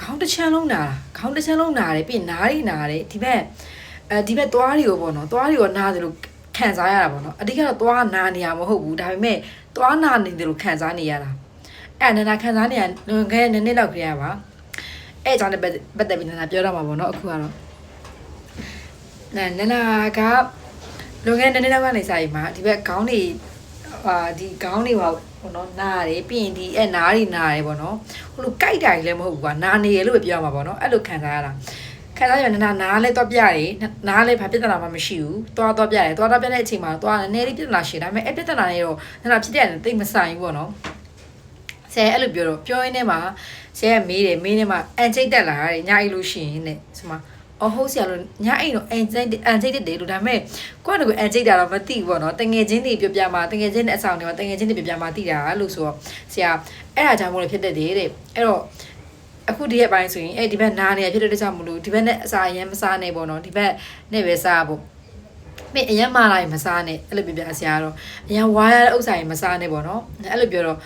ခေါင်းတစ်ချမ်းလုံးနာခေါင်းတစ်ချမ်းလုံးနာတယ်ပြီးနားရီနာတယ်ဒီဘက်သွားတွေကိုပေါ့နော်သွားတွေကိုနားတယ်လို့ခံစားရတာပေါ့နော်အဓိကတော့သွားနာနေရမဟုတ်ဘူးဒါပေမဲ့သွားနာနေတယ်လို့ခံစားနေရတာအဲ့နာခံစားနေရလွန်ခဲ့တဲ့နှစ်လောက်ခရပါအဲ့အကြောင်းနဲ့ပတ်သက်ပြီးနာပြောတော့မှာပေါ့နော်အခုကတော့နာကလွန်ခဲ့တဲ့နှစ်လောက်ကနေစာရီမှာဒီဘက်ခေါင်းတွေဒီခေါင်းတွေပါပေါ့နော်နားတယ်ပြီးရင်ဒီအဲ့နားတွေနားတယ်ပေါ့နော်ဟိုလိုကြိုက်တာကြီးလည်းမဟုတ်ဘူးကွာနားနေရလို့ပဲပြောရမှာပေါ့နော်အဲ့လိုခံစားရတာခံစားရရင်နားလဲတော့ပြရတယ်နားလဲဘာပြဿနာမှမရှိဘူးတော့ပြရတယ်တော့ပြတဲ့အချိန်မှာတော့နည်းနည်းလေးပြဿနာရှိဒါပေမဲ့အဲ့ပြဿနာတွေတော့နာဖြစ်တဲ့တိတ်မဆိုင်ဘူးပေါ့နော်ဆဲအဲ့လိုပြောရင်းနဲ့မှာဆဲကမေးတယ်နေမှာအန်ချိတ်တက်လာတယ်ညအိလို့ရှိရင်တဲ့ဆိုမှာဟုတ်ဆရာလို့ညအိတော့အန်ချိတ်တယ်လို့ဒါပေမဲ့ကိုယ့်ကအန်ချိတ်တာတော့မသိဘူးပေါ့နော်တငယ်ချင်းတွေပြောပြမှာတငယ်ချင်းနဲ့အဆောင်တွေမှာတငယ်ချင်းတွေပြောပြမှာသိတာလို့ဆိုတော့ဆရာအဲ့ဒါကြောင့်မို့လို့ဖြစ်တတ်တယ်တဲ့အဲ့တော့အခုဒီရဲ့အပိုင်းဆိုရင်ဒီဘက်နားနေရဖြစ်တဲ့တခြားမလို့ဒီဘက်နဲ့အစာအရင်မစားနဲ့ပေါ့နော်ဒီဘက်နဲ့ပဲစားဖို့မင်းအရင်မာလာရင်မစားနဲ့အဲ့လိုပြဆရာတော့အရင်ဝါရတဲ့ဥစ္စာရင်မစားနဲ့ပေါ့နော်အဲ့လိုပြောတော့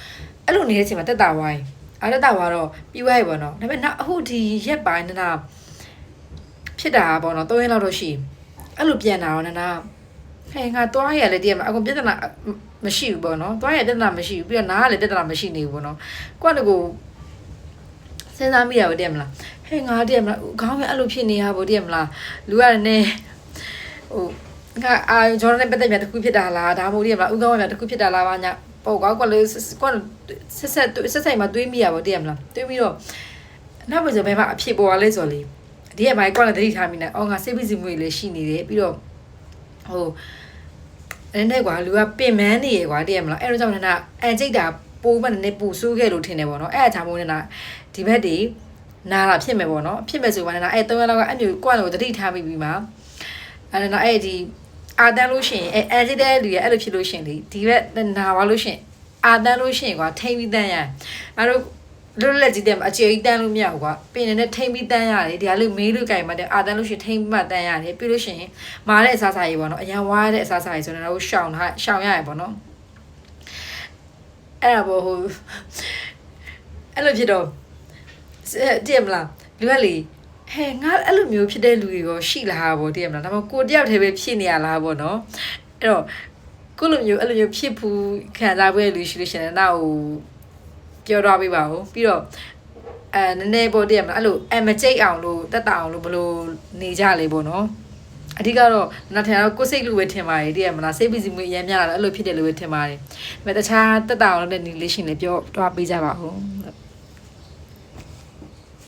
အဲ့လိုနေတဲ့အချိန်မှာတက်တာဝိုင်းတက်တာဝါတော့ပြီးသွားပြီပေါ့နော်ဒါပေမဲ့နောက်အခုဒီရက်ပိုင်းနာဖြစ်တာပေါ့နော်3ရက်လောက်တော့ရှိအဲ့လိုပြန်တာတော့နာဟဲ့ငါသွားရလေတည်းမှာအကုန်ပြဿနာမရှိဘူးပေါ့နော်သွားရပြဿနာမရှိဘူးပြီးတော့နားကလည်းပြဿနာမရှိနေဘူးပေါ့နော်ကိုကကိုစဉ်းစားမိရပါတည်းမလားဟဲ့ငါတည်းမလားခေါင်းကအဲ့လိုဖြစ်နေရပါတည်းမလားလူကလည်းဟိုငါကျွန်တော်လည်းပတ်သက်မြတ်တစ်ခုဖြစ်တာလားဒါမှမဟုတ်တည်းမလားဥကောင်းမြတ်တစ်ခုဖြစ်တာလားဘာညာပေါ့ကောကလည်းဆက်ဆိုင်မှာတွေးမိရပါတည်းမလားတွေးပြီးတော့နောက်ပြီးဆိုဘယ်မှာအဖြစ်ပေါ်လဲဆိုလေဒီရဲ့မိုင်ကွာလည်းတတိထားမိနေငါစိတ်ပစ္စည်းမျိုးလေးရှိနေတယ်ပြီးတော့ဟိုအဲ့နဲ့ကွာလူကပင်မန်းနေရကွာတည်းမလားအဲ့တော့ကြောင့်နနာအန်ကျိတ်တာပိုးမနေပူဆိုးခဲ့လို့ထင်တယ်ပေါ့နော်အဲ့အချာမိုးနေတာဒီဘက်ဒီနာတာဖြစ်မယ်ပေါ့နော်ဖြစ်မယ်ဆိုမှနာအဲ့3ရက်လောက်ကအဲ့မျိုးကွာလို့တတိထားမိပြီးမှအဲ့တော့အဲ့ဒီအာတန်းလို့ရှိရင်အဲ့ကျိတ်တဲ့လူရအဲ့လိုဖြစ်လို့ရှိရင်ဒီဘက်နာပါလို့ရှိရင်အာတန်းလို့ရှိရင်ကွာထိမ့်ပြီးတန်းရအဲ့တော့လွတ်လက်ကြည့်တယ်အကျေကြီးတန်းလို့မရဘူးကွာပင်နဲ့ထိမ့်ပြီးတန်းရတယ်ဒီကလေးမေးလို့ကြိုင်မှတဲ့အာတန်းလို့ရှိရင်ထိမ့်ပြီးမှတန်းရတယ်ပြီးလို့ရှိရင်မာတဲ့အစားအစာကြီးပေါ့နော်အရန်ဝါးတဲ့အစားအစာကြီးဆိုတော့ရှောင်ရရပေါ့နော်အဲ့ဒါဘောဟိုအဲ့လိုဖြစ်တော့တည်မလားလူကလေဟဲ့ငါအဲ့လိုမျိုးဖြစ်တဲ့လူတွေရောရှိလားဗောတည်မလားဒါမှကိုတယောက်တည်းပဲဖြစ်နေရလားဗောနော်အဲ့တော့ကိုလိုမျိုးအဲ့လိုမျိုးဖြစ်ဘူးခံစားပွဲလူရှိလို့ရှင်တော့ပြောတော့ပြပါဦးပြီးတော့နည်းနည်းဗောတည်မလားအဲ့လိုမကြိတ်အောင်လို့တက်တာအောင်လို့ဘလို့နေကြလေဗောနော်အဓိကတော့နောက်ထပ်ကိုစိတ်လူပဲထင်ပါတယ်တည်ရမလားစိတ်ပစ္စည်းမျိုးအရင်များလာတယ်အဲ့လိုဖြစ်တယ်လို့ပဲထင်ပါတယ်ဒါပေမဲ့တခြားတက်တာအောင်လို့တဲ့နေလေးရှင်လည်းပြောတော့ပေးကြပါဦး